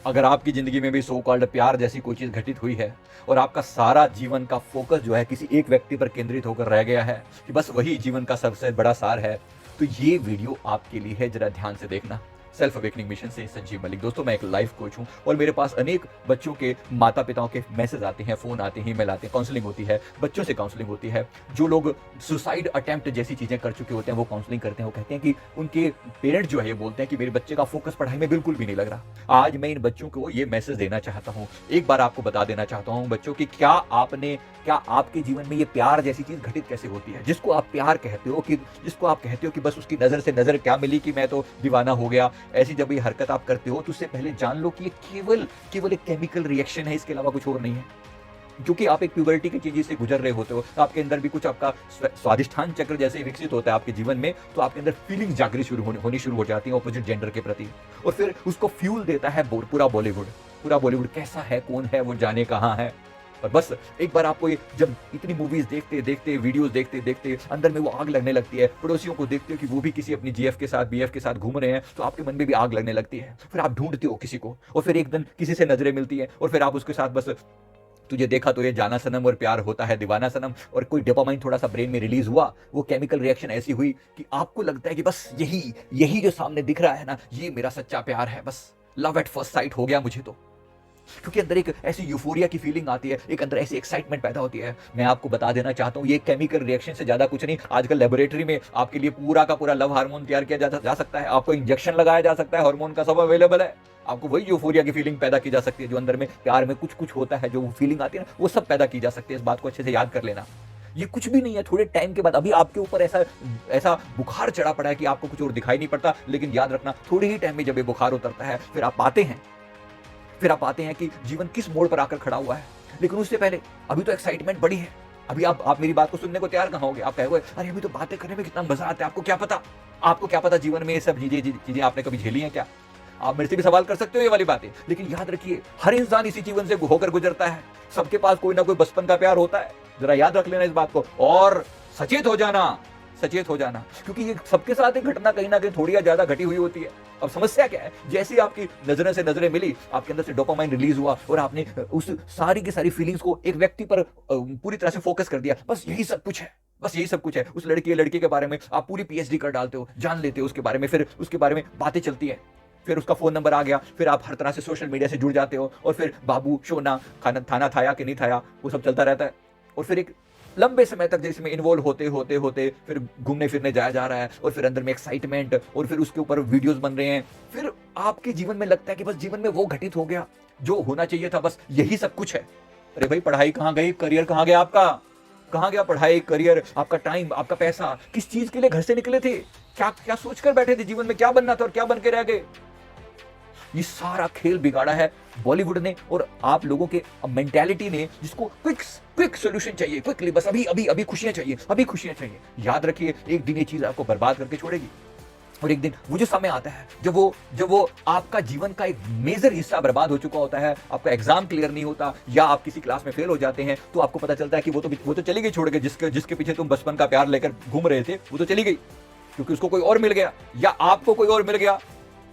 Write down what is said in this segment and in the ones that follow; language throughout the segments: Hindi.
अगर आपकी ज़िंदगी में भी सो कॉल्ड प्यार जैसी कोई चीज़ घटित हुई है और आपका सारा जीवन का फ़ोकस जो है किसी एक व्यक्ति पर केंद्रित होकर रह गया है कि बस वही जीवन का सबसे बड़ा सार है, तो ये वीडियो आपके लिए है, ज़रा ध्यान से देखना। सेल्फ अवेकनिंग मिशन से संजीव मलिक। दोस्तों, मैं एक लाइफ कोच हूँ और मेरे पास अनेक बच्चों के माता-पिताओं के मैसेज आते हैं, फ़ोन आते हैं, ईमेल आते हैं, काउंसलिंग होती है, बच्चों से काउंसलिंग होती है। जो लोग सुसाइड अटेम्प्ट जैसी चीज़ें कर चुके होते हैं, वो काउंसलिंग करते हैं। वो कहते हैं कि उनके पेरेंट्स जो है ये बोलते हैं कि मेरे बच्चे का फ़ोकस पढ़ाई में बिल्कुल भी नहीं लग रहा। आज मैं इन बच्चों को ये मैसेज देना चाहता हूँ। एक बार आपको बता देना चाहता हूँ बच्चों कि क्या आपके जीवन में ये प्यार जैसी चीज़ घटित कैसे होती है? जिसको आप प्यार कहते हो, कि जिसको आप कहते हो कि बस उसकी नज़र से नज़र क्या मिली कि मैं तो दीवाना हो गया। ऐसी जब ये हरकत आप करते हो तो उससे पहले जान लो कि ये केवल एक केमिकल रिएक्शन है, इसके अलावा कुछ और नहीं है। क्योंकि आप एक प्यूबर्टी की चीज़ से गुजर रहे होते हो, तो आपके अंदर भी कुछ आपका स्वादिष्ठान चक्र जैसे विकसित होता है आपके जीवन में, तो आपके अंदर फीलिंग्स जागृत होनी शुरू हो जाती हैं अपोजिट जेंडर के प्रति। और फिर उसको फ्यूल देता है पूरा बॉलीवुड। पूरा बॉलीवुड कैसा है, कौन है, वो जाने कहाँ है। और बस एक बार आपको ये जब इतनी मूवीज देखते देखते, वीडियोस देखते देखते अंदर में वो आग लगने लगती है, पड़ोसियों को देखते हो कि वो भी किसी अपनी जीएफ के साथ, बीएफ के साथ घूम रहे हैं, तो आपके मन में भी आग लगने लगती है। फिर आप ढूंढते हो किसी को और फिर एक दिन किसी से नजरें मिलती है और फिर आप उसके साथ बस तुझे देखा तो ये जाना सनम और प्यार होता है दीवाना सनम, और कोई डोपामाइन थोड़ा सा ब्रेन में रिलीज हुआ, वो केमिकल रिएक्शन ऐसी हुई कि आपको लगता है कि बस यही जो सामने दिख रहा है ना, ये मेरा सच्चा प्यार है। बस लव एट फर्स्ट साइट हो गया मुझे तो। क्योंकि अंदर एक ऐसी यूफोरिया की फीलिंग आती है, एक अंदर ऐसी एक्साइटमेंट पैदा होती है। मैं आपको बता देना चाहता हूँ, ये केमिकल रिएक्शन से ज्यादा कुछ नहीं। आजकल लेबोरेटरी में आपके लिए पूरा का पूरा लव हार्मोन तैयार किया जा सकता है, आपको इंजेक्शन लगाया जा सकता है, हार्मोन का सब अवेलेबल है। आपको वही यूफोरिया की फीलिंग पैदा की जा सकती है, जो अंदर में प्यार में कुछ कुछ होता है, जो फीलिंग आती है ना, वो सब पैदा की जा सकती है। इस बात को अच्छे से याद कर लेना। ये कुछ भी नहीं है। थोड़े टाइम के बाद अभी आपके ऊपर ऐसा ऐसा बुखार चढ़ा पड़ा है कि आपको कुछ और दिखाई नहीं पड़ता, लेकिन याद रखना, थोड़े ही टाइम में जब ये बुखार उतरता है, फिर आप पाते हैं कि जीवन किस मोड़ पर आकर खड़ा हुआ है। लेकिन उससे पहले अभी तो एक्साइटमेंट बड़ी है। अभी आप मेरी बात को सुनने को तैयार कहाँ होगे? आप कहोगे अरे अभी तो बातें करने में कितना मजा आता है, आपको क्या पता जीवन में ये सब चीजें आपने कभी झेली हैं क्या? आप मेरे से भी सवाल कर सकते हो ये वाली बातें, लेकिन याद रखिए, हर इंसान इसी जीवन से होकर गुजरता है। सबके पास कोई ना कोई बचपन का प्यार होता है। जरा याद रख लेना इस बात को और सचेत हो जाना, क्योंकि ये सबके साथ एक घटना कहीं ना कहीं थोड़ी या ज्यादा घटी हुई होती है। अब समस्या क्या है, जैसे ही आपकी नजरें से नजरें मिली, आपके अंदर से डोपामाइन रिलीज हुआ और आपने उस सारी की सारी फीलिंग्स को एक व्यक्ति पर पूरी तरह से फोकस कर दिया। बस यही सब कुछ है। उस लड़के के बारे में आप पूरी पीएचडी कर डालते हो, जान लेते हो उसके बारे में, फिर उसके बारे में बातें चलती है, फिर उसका फोन नंबर आ गया, फिर आप हर तरह से सोशल मीडिया से जुड़ जाते हो, और फिर बाबू सोना थाना थाया कि नहीं थाया, वो सब चलता रहता है। और फिर एक लंबे समय तक जिसमें इन्वॉल्व होते फिर घूमने फिरने जाया जा रहा है, और फिर अंदर में एक्साइटमेंट, और फिर उसके ऊपर वीडियोस बन रहे हैं। फिर आपके जीवन में लगता है कि बस जीवन में वो घटित हो गया जो होना चाहिए था, बस यही सब कुछ है। अरे भाई, पढ़ाई कहाँ गई, करियर कहाँ गया आपका? कहाँ गया पढ़ाई, करियर, आपका टाइम, आपका पैसा? किस चीज के लिए घर से निकले थे? क्या सोचकर बैठे थे जीवन में क्या बनना था और क्या बन के रह गए? ये सारा खेल बिगाड़ा है बॉलीवुड ने और आप लोगों के मेंटालिटी ने, जिसको क्विक सॉल्यूशन चाहिए, क्विकली, बस अभी खुशियां चाहिए। याद रखिए, एक दिन ये चीज आपको बर्बाद करके छोड़ेगी। और एक दिन वो जो समय आता है जब वो आपका जीवन का एक मेजर हिस्सा बर्बाद हो चुका होता है, आपका एग्जाम क्लियर नहीं होता, या आप किसी क्लास में फेल हो जाते हैं, तो आपको पता चलता है कि वो तो चली गई छोड़ के, जिसके पीछे तुम बचपन का प्यार लेकर घूम रहे थे, वो तो चली गई, क्योंकि उसको कोई और मिल गया या आपको कोई और मिल गया।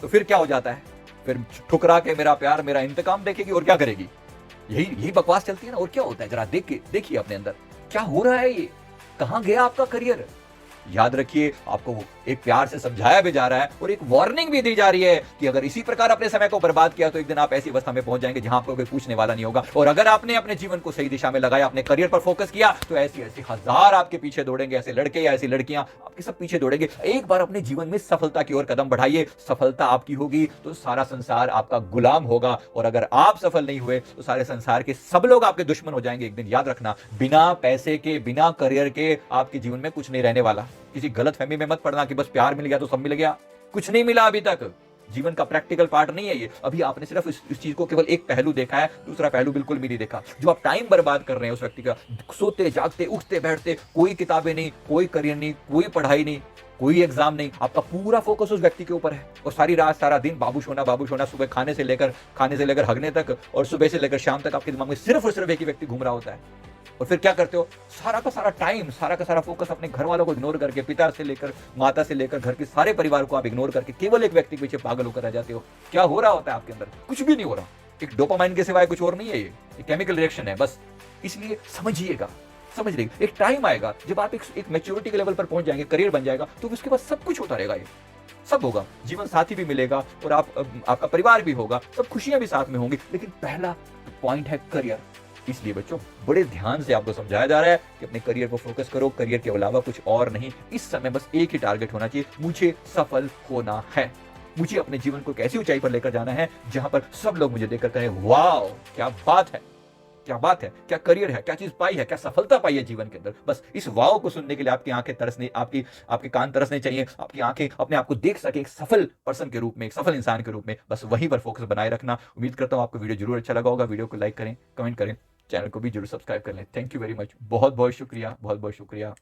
तो फिर क्या हो जाता है? फिर ठुकरा के मेरा प्यार मेरा इंतकाम देखेगी और क्या करेगी? यही बकवास चलती है ना। और क्या होता है, जरा देखिए अपने अंदर क्या हो रहा है। ये कहां गया आपका करियर? याद रखिए, आपको एक प्यार से समझाया भी जा रहा है और एक वार्निंग भी दी जा रही है कि अगर इसी प्रकार अपने समय को बर्बाद किया तो एक दिन आप ऐसी अवस्था में पहुंच जाएंगे जहां आपको कोई पूछने वाला नहीं होगा। और अगर आपने अपने जीवन को सही दिशा में लगाया, अपने करियर पर फोकस किया, तो ऐसी हजार आपके पीछे दौड़ेंगे, ऐसे लड़के या ऐसी लड़कियां आपके सब पीछे दौड़ेंगे। एक बार अपने जीवन में सफलता की ओर कदम बढ़ाइए। सफलता आपकी होगी तो सारा संसार आपका गुलाम होगा, और अगर आप सफल नहीं हुए तो सारे संसार के सब लोग आपके दुश्मन हो जाएंगे एक दिन। याद रखना, बिना पैसे के, बिना करियर के आपके जीवन में कुछ नहीं रहने वाला। किसी गलत फहमी में मत पड़ना कि बस प्यार मिल गया तो सब मिल गया। कुछ नहीं मिला अभी तक। जीवन का प्रैक्टिकल पार्ट नहीं है ये। अभी आपने सिर्फ इस चीज को केवल एक पहलू देखा है, दूसरा पहलू बिल्कुल भी नहीं देखा। जो आप टाइम बर्बाद कर रहे हैं उस व्यक्ति का, सोते जागते उठते बैठते, कोई किताबें नहीं, कोई करियर नहीं, कोई पढ़ाई नहीं, कोई एग्जाम नहीं, आपका पूरा फोकस उस व्यक्ति के ऊपर है। और सारी रात सारा दिन बाबू सोना, सुबह खाने से लेकर हगने तक, और सुबह से लेकर शाम तक आपके दिमाग में सिर्फ और सिर्फ एक ही व्यक्ति घूम रहा होता है। और फिर क्या करते हो, सारा का सारा टाइम, सारा का सारा फोकस अपने घर वालों को इग्नोर करके, पिता से लेकर माता से लेकर घर के सारे परिवार को आप इग्नोर करके केवल एक व्यक्ति के पीछे पागल होकर रह जाते हो। क्या हो रहा होता है आपके अंदर? कुछ भी नहीं हो रहा। एक डोपामाइन के सिवाय कुछ और नहीं है, ये केमिकल रिएक्शन है बस। इसलिए समझिएगा, समझ रही, एक टाइम आएगा जब आप एक मैच्योरिटी के लेवल पर पहुंच जाएंगे, करियर बन जाएगा, तो उसके बाद सब कुछ होता रहेगा, ये सब होगा, जीवन साथी भी मिलेगा और आपका परिवार भी होगा, सब खुशियां भी साथ में होंगी। लेकिन पहला पॉइंट है करियर। इसलिए बच्चों बड़े ध्यान से आपको समझाया जा रहा है कि अपने करियर को फोकस करो, करियर के अलावा कुछ और नहीं। इस समय बस एक ही टारगेट होना चाहिए, मुझे सफल होना है। मुझे अपने जीवन को एक ऐसी ऊंचाई पर लेकर जाना है जहां पर सब लोग मुझे देखकर कहें वाओ क्या बात है, क्या बात है, क्या करियर है, क्या चीज पाई है, क्या सफलता पाई है जीवन के अंदर। बस इस वाव को सुनने के लिए आपकी आंखें तरसने, आपके कान तरसने चाहिए, आपकी आंखें अपने आप को देख सके एक सफल पर्सन के रूप में, एक सफल इंसान के रूप में। बस वहीं पर फोकस बनाए रखना। उम्मीद करता हूं आपको वीडियो जरूर अच्छा लगा होगा। वीडियो को लाइक करें, कमेंट करें, चैनल को भी जरूर सब्सक्राइब कर लें। थैंक यू वेरी मच, बहुत बहुत शुक्रिया, बहुत बहुत शुक्रिया।